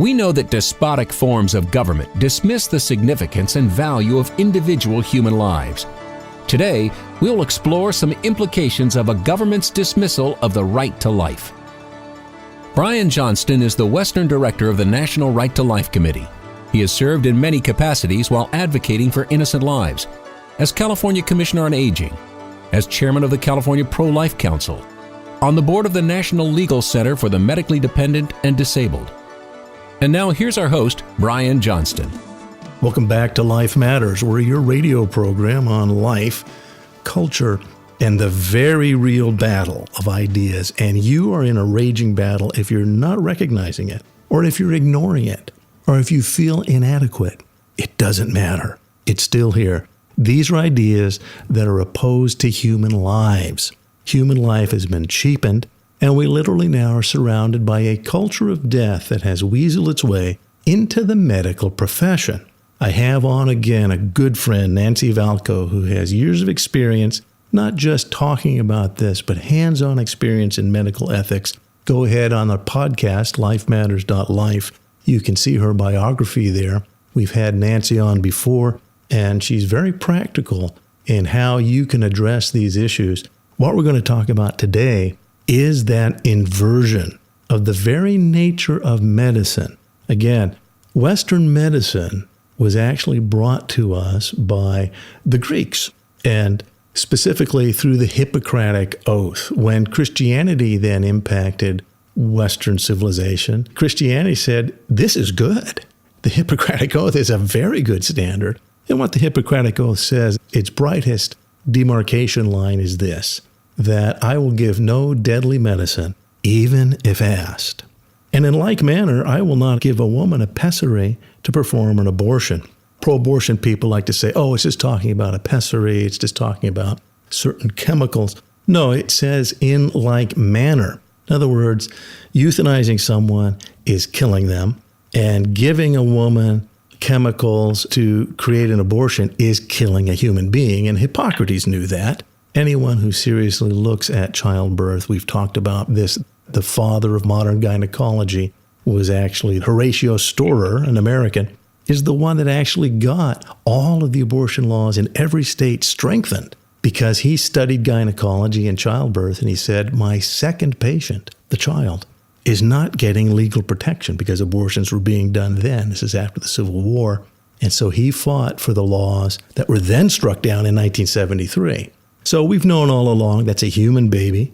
We know that despotic forms of government dismiss the significance and value of individual human lives. Today, we'll explore some implications of a government's dismissal of the right to life. Brian Johnston is the Western Director of the National Right to Life Committee. He has served in many capacities while advocating for innocent lives, as California Commissioner on Aging, as Chairman of the California Pro-Life Council, on the board of the National Legal Center for the Medically Dependent and Disabled. And now here's our host, Brian Johnston. Welcome back to Life Matters. We're your radio program on life, culture, and the very real battle of ideas. And you are in a raging battle if you're not recognizing it, or if you're ignoring it, or if you feel inadequate. It doesn't matter. It's still here. These are ideas that are opposed to human lives. Human life has been cheapened, and we literally now are surrounded by a culture of death that has weaseled its way into the medical profession. I have on again a good friend, Nancy Valko, who has years of experience, not just talking about this, but hands-on experience in medical ethics. Go ahead on our podcast, lifematters.life. You can see her biography there. We've had Nancy on before, and she's very practical in how you can address these issues. What we're going to talk about today is that inversion of the very nature of medicine. Again, Western medicine was actually brought to us by the Greeks, and specifically through the Hippocratic Oath. When Christianity then impacted Western civilization, Christianity said, this is good. The Hippocratic Oath is a very good standard. And what the Hippocratic Oath says, its brightest demarcation line is this: that I will give no deadly medicine, even if asked. And in like manner, I will not give a woman a pessary to perform an abortion. Pro-abortion people like to say, oh, it's just talking about a pessary, it's just talking about certain chemicals. No, it says in like manner. In other words, euthanizing someone is killing them, and giving a woman chemicals to create an abortion is killing a human being, and Hippocrates knew that. Anyone who seriously looks at childbirth, we've talked about this, the father of modern gynecology was actually Horatio Storer, an American, is the one that actually got all of the abortion laws in every state strengthened because he studied gynecology and childbirth, and he said, my second patient, the child, is not getting legal protection because abortions were being done then. This is after the Civil War. And so he fought for the laws that were then struck down in 1973. So we've known all along that's a human baby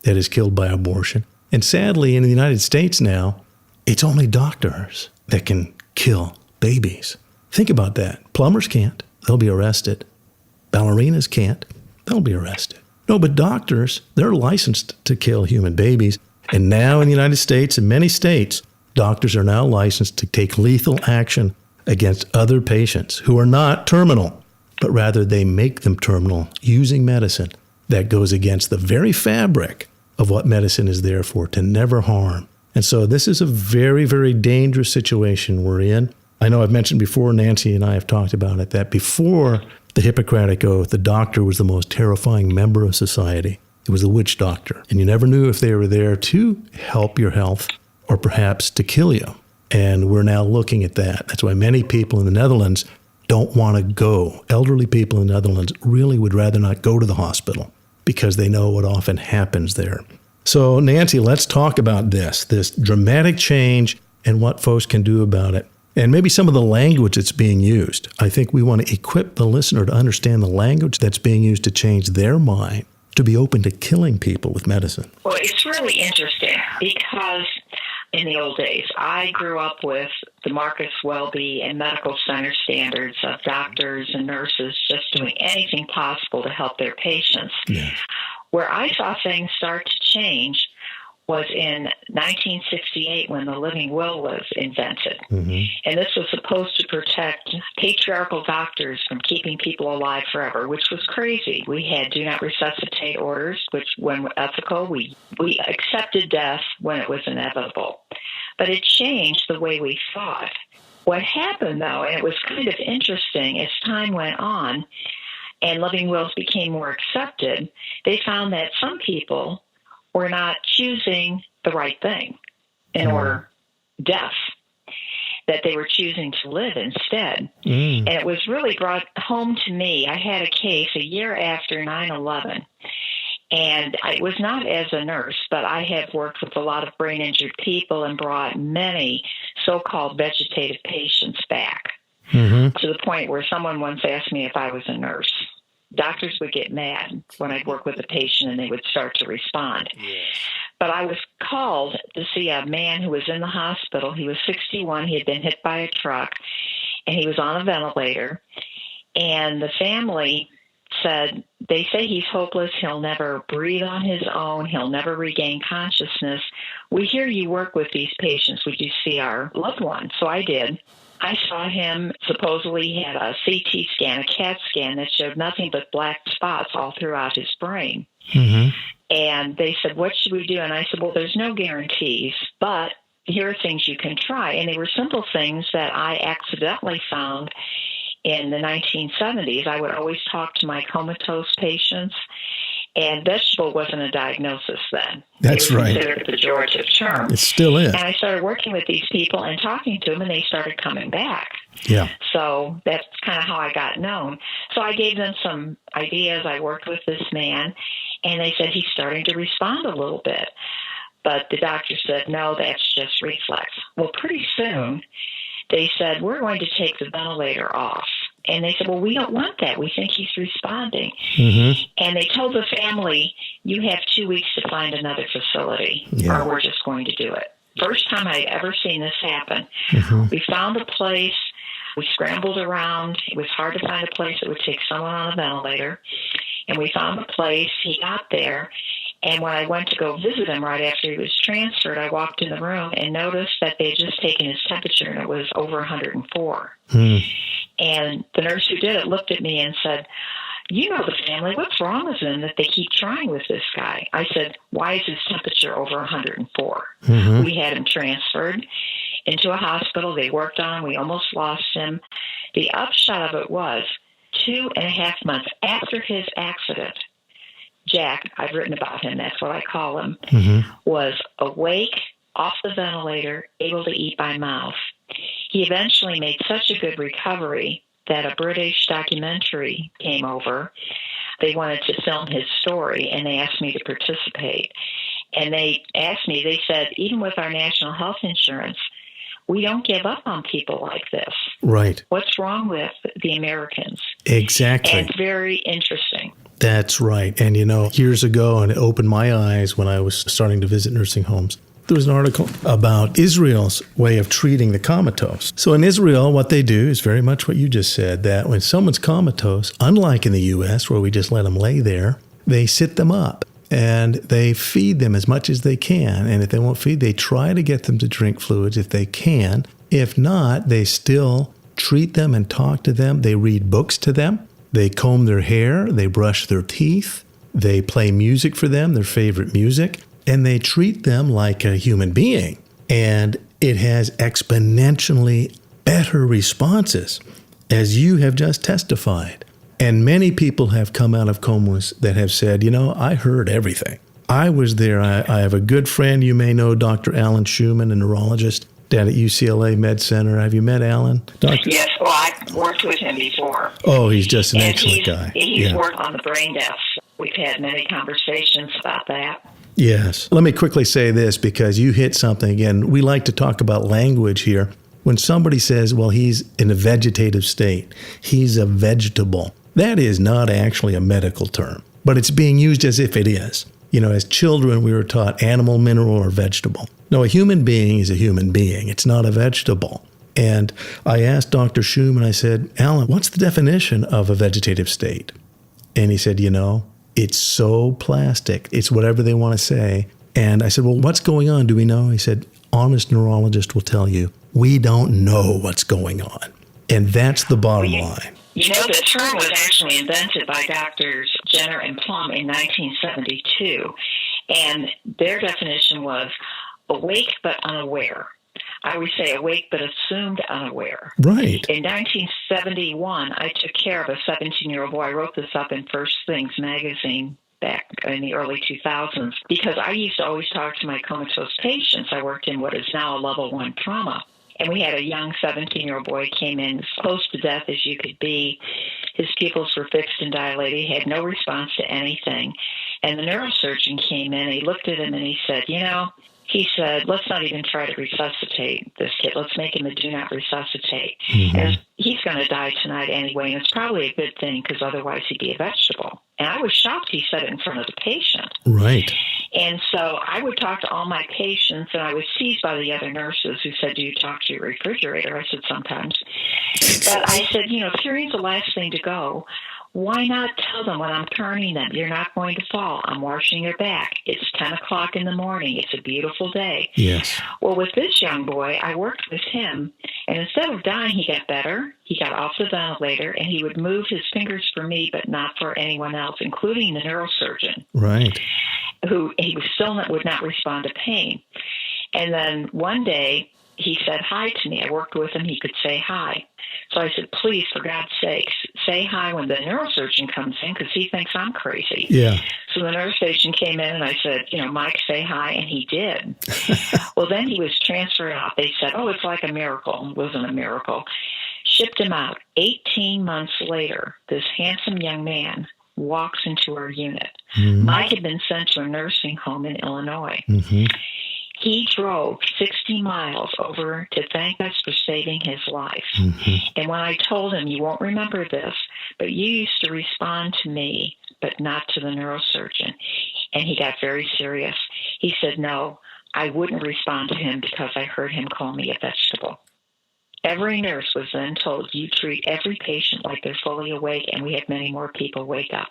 that is killed by abortion. And sadly, in the United States now, it's only doctors that can kill babies. Think about that. Plumbers can't. They'll be arrested. Ballerinas can't. They'll be arrested. No, but doctors, they're licensed to kill human babies. And now in the United States, in many states, doctors are now licensed to take lethal action against other patients who are not terminal, but rather they make them terminal using medicine that goes against the very fabric of what medicine is there for, to never harm. And so this is a very, very dangerous situation we're in. I know I've mentioned before, Nancy and I have talked about it, that before the Hippocratic Oath, the doctor was the most terrifying member of society. It was the witch doctor. And you never knew if they were there to help your health or perhaps to kill you. And we're now looking at that. That's why many people in the Netherlands don't want to go. Elderly people in the Netherlands really would rather not go to the hospital because they know what often happens there. So, Nancy, let's talk about this dramatic change and what folks can do about it. And maybe some of the language that's being used. I think we want to equip the listener to understand the language that's being used to change their mind, to be open to killing people with medicine. Well, it's really interesting because in the old days, I grew up with the Marcus Welby and medical center standards of doctors and nurses just doing anything possible to help their patients. Yeah. Where I saw things start to change was in 1968 when the living will was invented. Mm-hmm. And this was supposed to protect patriarchal doctors from keeping people alive forever, which was crazy. We had do not resuscitate orders, which when ethical, we accepted death when it was inevitable. But it changed the way we thought. What happened, though, and it was kind of interesting, as time went on and living wills became more accepted, they found that some people were not choosing the right thing in order death. that they were choosing to live instead. And it was really brought home to me. I had a case a year after 9/11. And I was not as a nurse, but I have worked with a lot of brain-injured people and brought many so-called vegetative patients back to the point where someone once asked me if I was a nurse. Doctors would get mad when I'd work with a patient and they would start to respond. But I was called to see a man who was in the hospital. He was 61. He had been hit by a truck, and he was on a ventilator. And the family said, they say he's hopeless. He'll never breathe on his own. He'll never regain consciousness. We hear you work with these patients. Would you see our loved one? So I did. I saw him. Supposedly he had a CT scan, a CAT scan that showed nothing but black spots all throughout his brain. And they said, what should we do? And I said, well, there's no guarantees, but here are things you can try. And they were simple things that I accidentally found in the 1970s. I would always talk to my comatose patients, and vegetable wasn't a diagnosis then. That's right. It was considered a pejorative term. It still is. And I started working with these people and talking to them, and they started coming back. Yeah. So that's kind of how I got known. So I gave them some ideas. I worked with this man, and they said he's starting to respond a little bit. But the doctor said, no, that's just reflex. Well, pretty soon, they said, we're going to take the ventilator off. And they said, well, we don't want that. We think he's responding. And they told the family, you have 2 weeks to find another facility, or we're just going to do it. First time I'd ever seen this happen. We found a place. We scrambled around. It was hard to find a place that would take someone on a ventilator. And we found a place. He got there. And when I went to go visit him right after he was transferred, I walked in the room and noticed that they had just taken his temperature, and it was over 104. And the nurse who did it looked at me and said, you know the family, what's wrong with them that they keep trying with this guy? I said, why is his temperature over 104? We had him transferred into a hospital. They worked on him. We almost lost him. The upshot of it was 2.5 months after his accident, Jack, I've written about him, that's what I call him, was awake, off the ventilator, able to eat by mouth. He eventually made such a good recovery that a British documentary came over. They wanted to film his story, and they asked me to participate. And they asked me, they said, even with our national health insurance, we don't give up on people like this. Right. What's wrong with the Americans? Exactly. And it's very interesting. That's right. And, years ago, and it opened my eyes when I was starting to visit nursing homes, there was an article about Israel's way of treating the comatose. So in Israel, what they do is very much what you just said, that when someone's comatose, unlike in the U.S. where we just let them lay there, they sit them up and they feed them as much as they can. And if they won't feed, they try to get them to drink fluids if they can. If not, they still treat them and talk to them. They read books to them. They comb their hair, they brush their teeth, they play music for them, their favorite music, and they treat them like a human being. And it has exponentially better responses, as you have just testified. And many people have come out of comas that have said, I heard everything. I was there. I have a good friend you may know, Dr. Alan Schumann, a neurologist down at UCLA Med Center. Have you met Alan? Yes, well, I've worked with him before. Oh, he's just an excellent guy. He's worked on the brain deaths. We've had many conversations about that. Yes. Let me quickly say this, because you hit something again. We like to talk about language here. When somebody says, well, he's in a vegetative state, he's a vegetable, that is not actually a medical term, but it's being used as if it is. As children, we were taught animal, mineral, or vegetable. No, a human being is a human being. It's not a vegetable. And I asked Dr. Schumann, I said, Alan, what's the definition of a vegetative state? And he said, it's so plastic. It's whatever they want to say. And I said, well, what's going on? Do we know? He said, honest neurologist will tell you, we don't know what's going on. And that's the bottom line. The term was actually invented by Drs. Jenner and Plum in 1972, and their definition was awake but unaware. I would say awake but assumed unaware. Right. In 1971, I took care of a 17-year-old boy. I wrote this up in First Things magazine back in the early 2000s because I used to always talk to my comatose patients. I worked in what is now a level 1 trauma. And we had a young 17-year-old boy came in as close to death as you could be. His pupils were fixed and dilated. He had no response to anything. And the neurosurgeon came in, he looked at him, and he said, let's not even try to resuscitate this kid. Let's make him a do not resuscitate. Mm-hmm. And he's going to die tonight anyway, and it's probably a good thing because otherwise he'd be a vegetable. And I was shocked he said it in front of the patient. Right. And so I would talk to all my patients, and I was teased by the other nurses who said, do you talk to your refrigerator? I said, sometimes. But I said, if hearing's the last thing to go, why not tell them when I'm turning them, you're not going to fall. I'm washing your back. It's 10 o'clock in the morning. It's a beautiful day. Yes. Well, with this young boy, I worked with him, and instead of dying, he got better. He got off the ventilator, and he would move his fingers for me, but not for anyone else, including the neurosurgeon. Right. Who he was still would not respond to pain. And then one day, he said hi to me. I worked with him. He could say hi. So I said, please, for God's sakes, say hi when the neurosurgeon comes in because he thinks I'm crazy. Yeah. So the neurosurgeon came in and I said, Mike, say hi. And he did. Well, then he was transferred out. They said, it's like a miracle. It wasn't a miracle. Shipped him out. 18 months later, this handsome young man walks into our unit. Mm-hmm. Mike had been sent to a nursing home in Illinois. Mm-hmm. He drove 60 miles over to thank us for saving his life. Mm-hmm. And when I told him, you won't remember this, but you used to respond to me, but not to the neurosurgeon. And he got very serious. He said, no, I wouldn't respond to him because I heard him call me a vegetable. Every nurse was then told, you treat every patient like they're fully awake, and we had many more people wake up.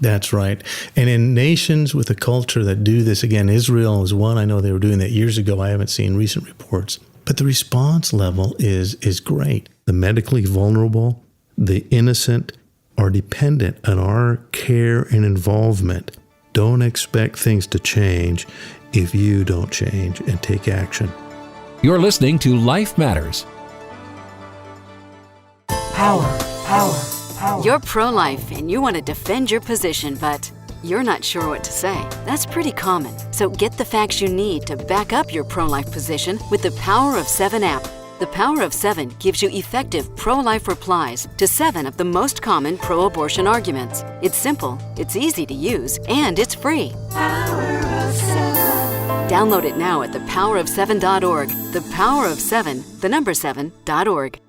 That's right. And in nations with a culture that do this, again, Israel is one. I know they were doing that years ago. I haven't seen recent reports. But the response level is great. The medically vulnerable, the innocent are dependent on our care and involvement. Don't expect things to change if you don't change and take action. You're listening to Life Matters. Power. You're pro-life and you want to defend your position, but you're not sure what to say. That's pretty common. So get the facts you need to back up your pro-life position with the Power of 7 app. The Power of 7 gives you effective pro-life replies to 7 of the most common pro-abortion arguments. It's simple, it's easy to use, and it's free. Power of 7. Download it now at thepowerof7.org. The Power of 7, the number 7.org.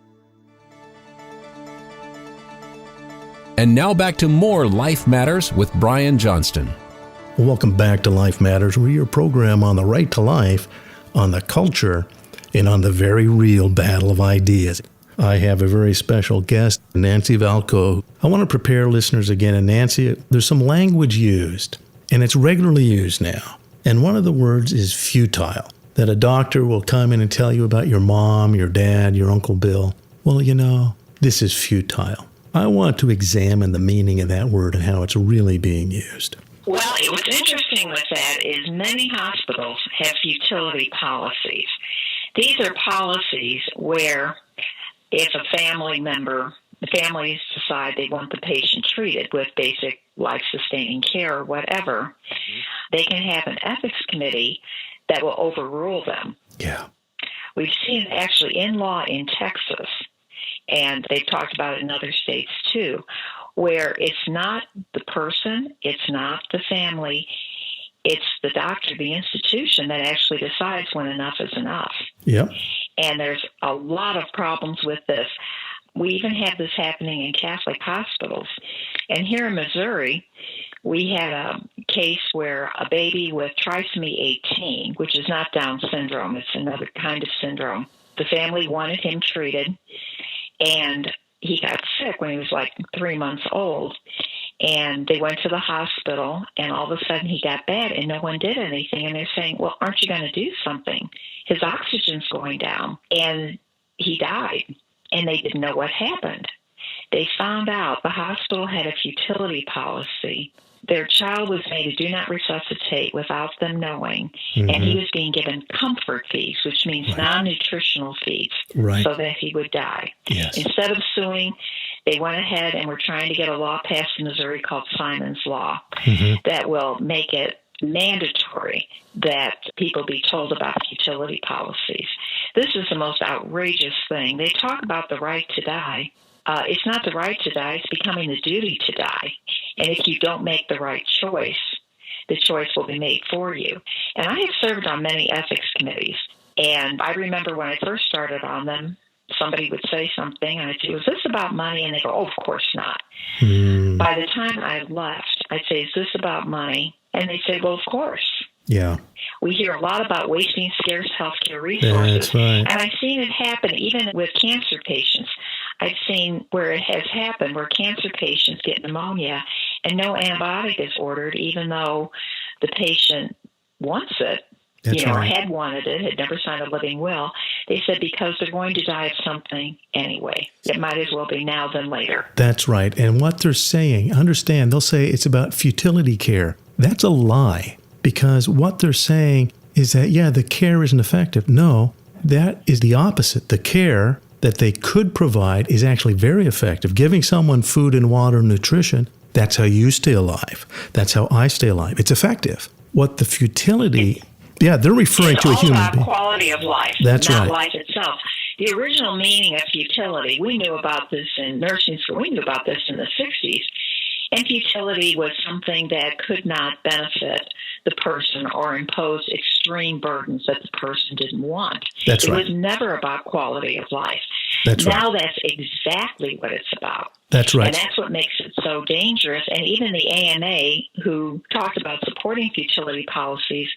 And now back to more Life Matters with Brian Johnston. Welcome back to Life Matters. We're your program on the right to life, on the culture, and on the very real battle of ideas. I have a very special guest, Nancy Valko. I want to prepare listeners again. And Nancy, there's some language used, and it's regularly used now. And one of the words is futile, that a doctor will come in and tell you about your mom, your dad, your Uncle Bill. Well, this is futile. I want to examine the meaning of that word and how it's really being used. Well, what's interesting with that is many hospitals have futility policies. These are policies where if a family member, the families decide they want the patient treated with basic life-sustaining care or whatever, they can have an ethics committee that will overrule them. Yeah. We've seen it actually in law in Texas, and they've talked about it in other states too, where it's not the person, it's not the family, it's the doctor, the institution that actually decides when enough is enough. Yep. And there's a lot of problems with this. We even have this happening in Catholic hospitals. And here in Missouri, we had a case where a baby with trisomy 18, which is not Down syndrome, it's another kind of syndrome, the family wanted him treated, and he got sick when he was like 3 months old. And they went to the hospital, and all of a sudden he got bad, and no one did anything. And they're saying, well, aren't you going to do something? His oxygen's going down. And he died, and they didn't know what happened. They found out the hospital had a futility policy. Their child was made to do not resuscitate without them knowing, and he was being given comfort feeds, which means non-nutritional feeds, so that he would die. Yes. Instead of suing, they went ahead and were trying to get a law passed in Missouri called Simon's Law that will make it mandatory that people be told about futility policies. This is the most outrageous thing. They talk about the right to die. It's not the right to die. It's becoming the duty to die. And if you don't make the right choice, the choice will be made for you. And I have served on many ethics committees. And I remember when I first started on them, somebody would say something, and I'd say, was this about money? And they go, oh, of course not. By the time I left, I'd say, is this about money? And they'd say, well, of course. Yeah. We hear a lot about wasting scarce healthcare resources. That's right. And I've seen it happen even with cancer patients. I've seen where it has happened, where cancer patients get pneumonia and no antibiotic is ordered, even though the patient wants it. That's or right. had wanted it, had never signed a living will. They said because they're going to die of something anyway. It might as well be now than later. That's right. And what they're saying, understand, they'll say it's about futility care. That's a lie, because what they're saying is that, yeah, the care isn't effective. No, that is the opposite. The care that they could provide is actually very effective. Giving someone food and water and nutrition, that's how you stay alive. That's how I stay alive. It's effective. What the futility... Yeah, they're referring to a human being. It's all about quality of life, That's not right. life itself. The original meaning of futility, we knew about this in nursing school. We knew about this in the 60s. And futility was something that could not benefit the person or impose extreme burdens that the person didn't want. That's right. It was never about quality of life. That's right. Now that's exactly what it's about. That's right. And that's what makes it so dangerous. And even the AMA, who talked about supporting futility policies,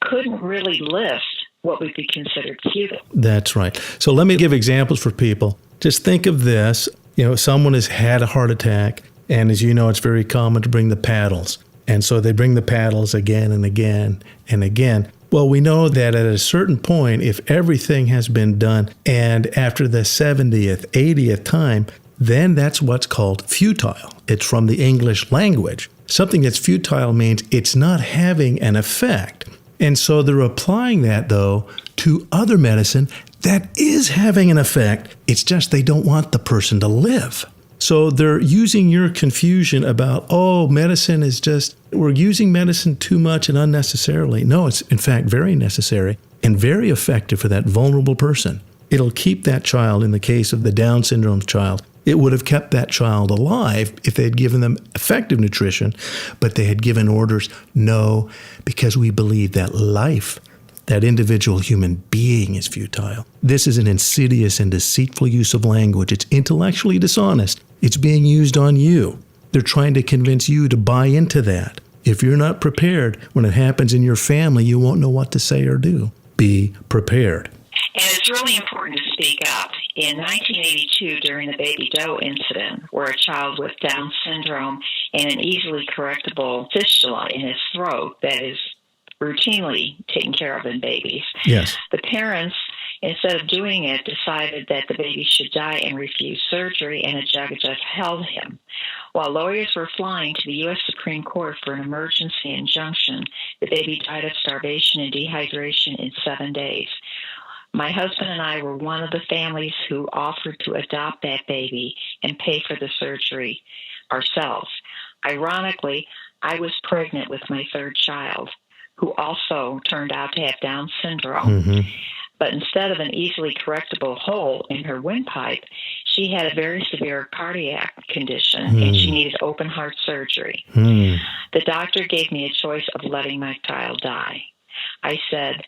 couldn't really list what would be considered futile. That's right. So let me give examples for people. Just think of this. Someone has had a heart attack, and as you know, it's very common to bring the paddles. And so they bring the paddles again and again and again. Well, we know that at a certain point, if everything has been done, and after the 70th, 80th time, then that's what's called futile. It's from the English language. Something that's futile means it's not having an effect. And so they're applying that, though, to other medicine that is having an effect. It's just they don't want the person to live. So they're using your confusion about, medicine is just, we're using medicine too much and unnecessarily. No, it's in fact very necessary and very effective for that vulnerable person. It'll keep that child, in the case of the Down syndrome child, it would have kept that child alive if they had given them effective nutrition, but they had given orders, no, because we believe that life, that individual human being is futile. This is an insidious and deceitful use of language. It's intellectually dishonest. It's being used on you. They're trying to convince you to buy into that. If you're not prepared, when it happens in your family, you won't know what to say or do. Be prepared. And it's really important to speak up. In 1982, during the Baby Doe incident, where a child with Down syndrome and an easily correctable fistula in his throat that is routinely taken care of in babies, Yes. the parents, instead of doing it, decided that the baby should die and refused surgery, and a judge held him. While lawyers were flying to the U.S. Supreme Court for an emergency injunction, the baby died of starvation and dehydration in 7 days. My husband and I were one of the families who offered to adopt that baby and pay for the surgery ourselves. Ironically, I was pregnant with my third child, who also turned out to have Down syndrome. Mm-hmm. But instead of an easily correctable hole in her windpipe, she had a very severe cardiac condition, and she needed open heart surgery. The doctor gave me a choice of letting my child die. I said,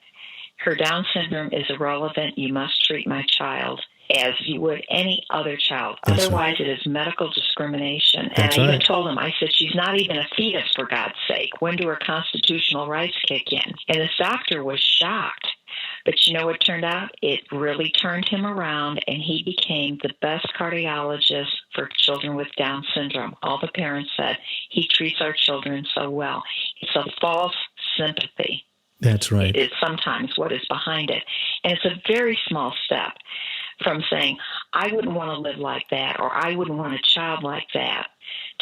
her Down syndrome is irrelevant. You must treat my child as you would any other child. That's Otherwise, right. It is medical discrimination. That's and I even right. told him, I said, she's not even a fetus, for God's sake. When do her constitutional rights kick in? And this doctor was shocked. But you know what turned out? It really turned him around, and he became the best cardiologist for children with Down syndrome. All the parents said, he treats our children so well. It's a false sympathy. That's right. Is sometimes what is behind it. And it's a very small step from saying, I wouldn't want to live like that, or I wouldn't want a child like that,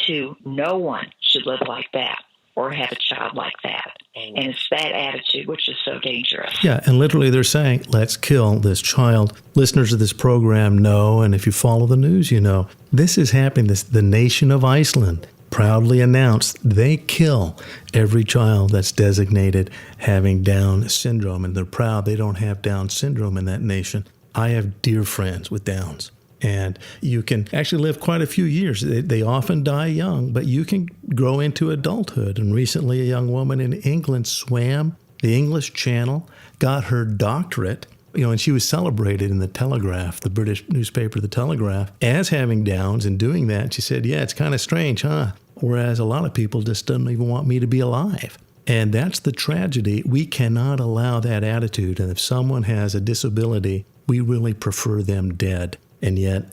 to no one should live like that or have a child like that. And it's that attitude which is so dangerous. Yeah, and literally they're saying, let's kill this child. Listeners of this program know, and if you follow the news, you know, this is happening. The nation of Iceland proudly announced they kill every child that's designated having Down syndrome. And they're proud they don't have Down syndrome in that nation. I have dear friends with Downs. And you can actually live quite a few years. They often die young, but you can grow into adulthood. And recently a young woman in England swam the English Channel, got her doctorate, and she was celebrated in the Telegraph, the British newspaper, the Telegraph, as having Downs and doing that. She said, yeah, it's kind of strange, huh? Whereas a lot of people just don't even want me to be alive. And that's the tragedy. We cannot allow that attitude. And if someone has a disability, we really prefer them dead. And yet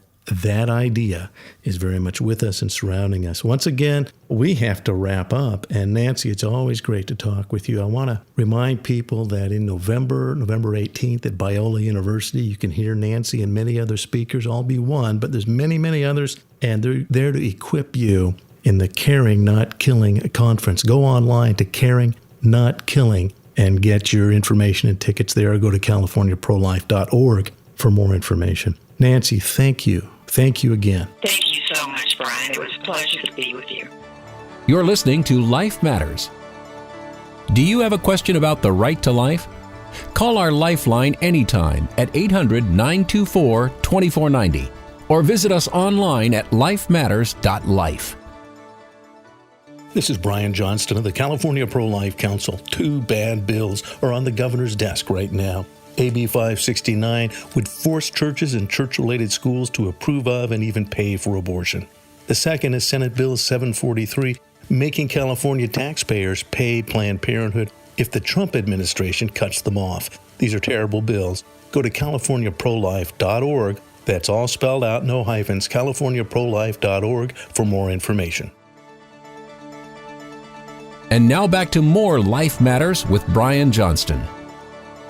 that idea is very much with us and surrounding us. Once again, we have to wrap up. And Nancy, it's always great to talk with you. I want to remind people that in November 18th at Biola University, you can hear Nancy and many other speakers. I'll be one, but there's many, many others. And they're there to equip you in the Caring Not Killing conference. Go online to Caring Not Killing and get your information and tickets there. Or go to californiaprolife.org for more information. Nancy, thank you. Thank you again. Thank you so much, Brian. It was a pleasure to be with you. You're listening to Life Matters. Do you have a question about the right to life? Call our Lifeline anytime at 800-924-2490 or visit us online at lifematters.life. This is Brian Johnston of the California Pro-Life Council. 2 bad bills are on the governor's desk right now. AB 569 would force churches and church-related schools to approve of and even pay for abortion. The second is Senate Bill 743, making California taxpayers pay Planned Parenthood if the Trump administration cuts them off. These are terrible bills. Go to californiaprolife.org. That's all spelled out, no hyphens, californiaprolife.org for more information. And now back to more Life Matters with Brian Johnston.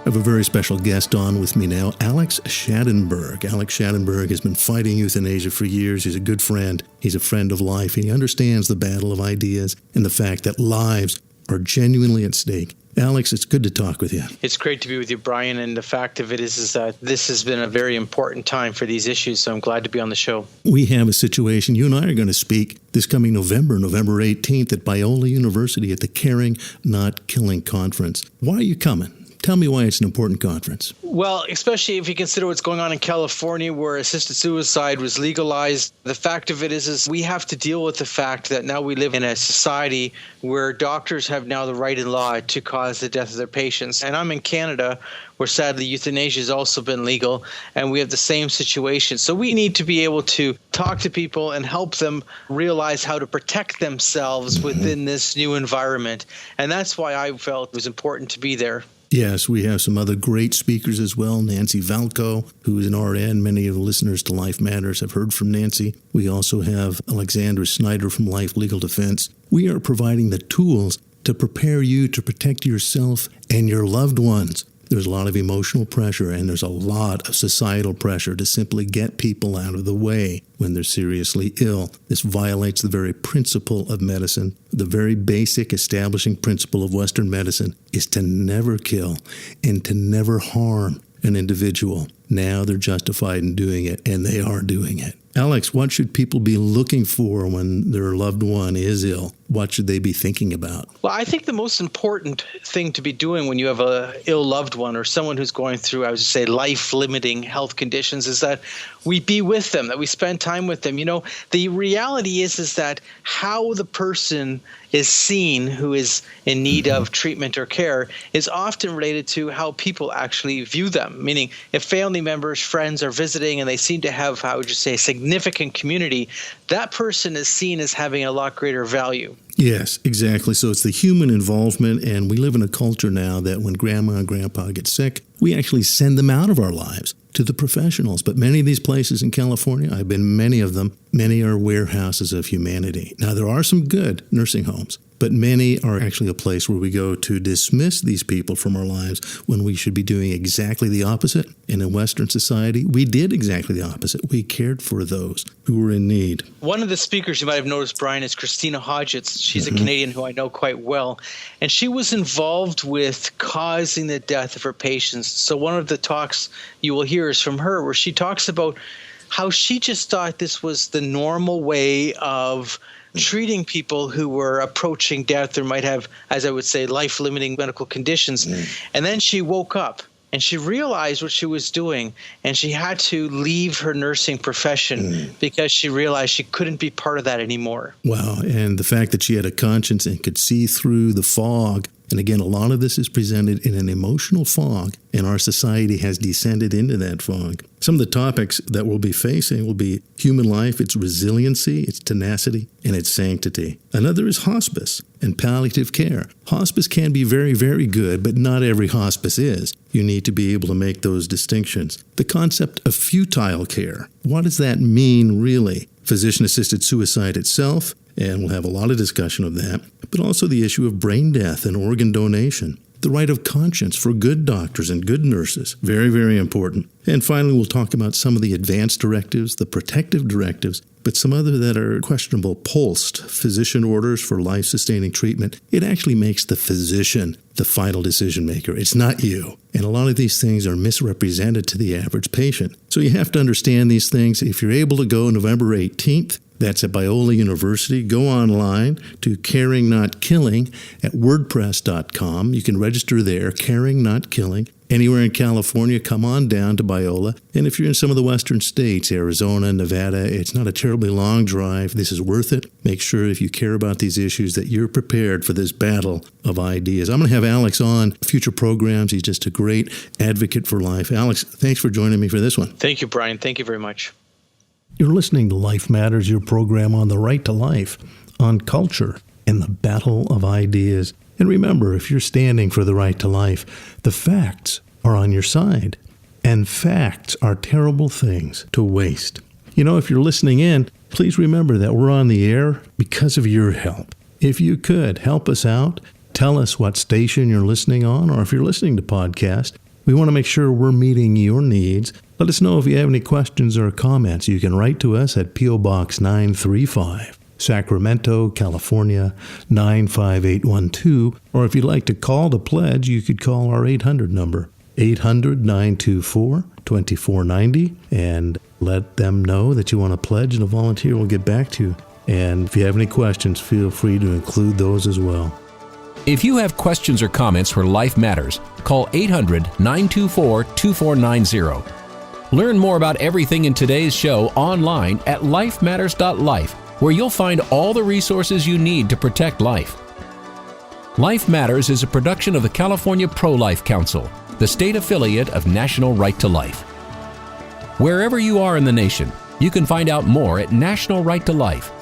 I have a very special guest on with me now, Alex Schadenberg. Alex Schadenberg has been fighting euthanasia for years. He's a good friend. He's a friend of life. And he understands the battle of ideas and the fact that lives are genuinely at stake. Alex, it's good to talk with you. It's great to be with you, Brian. And the fact of it is that this has been a very important time for these issues. So I'm glad to be on the show. We have a situation. You and I are going to speak this coming November 18th at Biola University at the Caring Not Killing Conference. Why are you coming? Tell me why it's an important conference. Well, especially if you consider what's going on in California, where assisted suicide was legalized. The fact of it is we have to deal with the fact that now we live in a society where doctors have now the right in law to cause the death of their patients. And I'm in Canada, where sadly euthanasia has also been legal, and we have the same situation. So we need to be able to talk to people and help them realize how to protect themselves within this new environment. And that's why I felt it was important to be there. Yes, we have some other great speakers as well. Nancy Valko, who is an RN. Many of the listeners to Life Matters have heard from Nancy. We also have Alexandra Snyder from Life Legal Defense. We are providing the tools to prepare you to protect yourself and your loved ones. There's a lot of emotional pressure and there's a lot of societal pressure to simply get people out of the way when they're seriously ill. This violates the very principle of medicine. The very basic establishing principle of Western medicine is to never kill and to never harm an individual. Now they're justified in doing it, and they are doing it. Alex, what should people be looking for when their loved one is ill? What should they be thinking about? Well, I think the most important thing to be doing when you have a ill loved one or someone who's going through, I would say, life-limiting health conditions is that we be with them, that we spend time with them. You know, the reality is that how the person is seen who is in need of treatment or care is often related to how people actually view them. Meaning, if family members, friends are visiting and they seem to have, how would you say, a significant community, that person is seen as having a lot greater value. Yes, exactly. So it's the human involvement, and we live in a culture now that when grandma and grandpa get sick, we actually send them out of our lives to the professionals. But many of these places in California, I've been many of them, many are warehouses of humanity. Now, there are some good nursing homes, but many are actually a place where we go to dismiss these people from our lives when we should be doing exactly the opposite. And in Western society, we did exactly the opposite. We cared for those who were in need. One of the speakers you might have noticed, Brian, is Christina Hodgetts. She's a Canadian who I know quite well. And she was involved with causing the death of her patients. So one of the talks you will hear is from her, where she talks about how she just thought this was the normal way of treating people who were approaching death or might have, as I would say, life-limiting medical conditions. And then she woke up and she realized what she was doing, and she had to leave her nursing profession because she realized she couldn't be part of that anymore. Wow. And the fact that she had a conscience and could see through the fog. And again, a lot of this is presented in an emotional fog, and our society has descended into that fog. Some of the topics that we'll be facing will be human life, its resiliency, its tenacity, and its sanctity. Another is hospice and palliative care. Hospice can be very, very good, but not every hospice is. You need to be able to make those distinctions. The concept of futile care. What does that mean, really? Physician-assisted suicide itself, and we'll have a lot of discussion of that, but also the issue of brain death and organ donation. The right of conscience for good doctors and good nurses. Very, very important. And finally, we'll talk about some of the advanced directives, the protective directives, but some other that are questionable. Post physician orders for life-sustaining treatment. It actually makes the physician the final decision maker. It's not you. And a lot of these things are misrepresented to the average patient. So you have to understand these things. If you're able to go November 18th, that's at Biola University. Go online to Caring Not Killing at WordPress.com. You can register there, Caring Not Killing. Anywhere in California, come on down to Biola. And if you're in some of the western states, Arizona, Nevada, it's not a terribly long drive. This is worth it. Make sure if you care about these issues that you're prepared for this battle of ideas. I'm going to have Alex on future programs. He's just a great advocate for life. Alex, thanks for joining me for this one. Thank you, Brian. Thank you very much. You're listening to Life Matters, your program on the right to life, on culture and the battle of ideas. And remember, if you're standing for the right to life, the facts are on your side. And facts are terrible things to waste. You know, if you're listening in, please remember that we're on the air because of your help. If you could help us out, tell us what station you're listening on, or if you're listening to podcasts, we want to make sure we're meeting your needs. Let us know if you have any questions or comments. You can write to us at P.O. Box 935, Sacramento, California, 95812. Or if you'd like to call to pledge, you could call our 800 number, 800-924-2490, and let them know that you want to pledge, and a volunteer will get back to you. And if you have any questions, feel free to include those as well. If you have questions or comments for Life Matters, call 800-924-2490. Learn more about everything in today's show online at lifematters.life, where you'll find all the resources you need to protect life. Life Matters is a production of the California Pro-Life Council, the state affiliate of National Right to Life. Wherever you are in the nation, you can find out more at nationalrighttolife.org.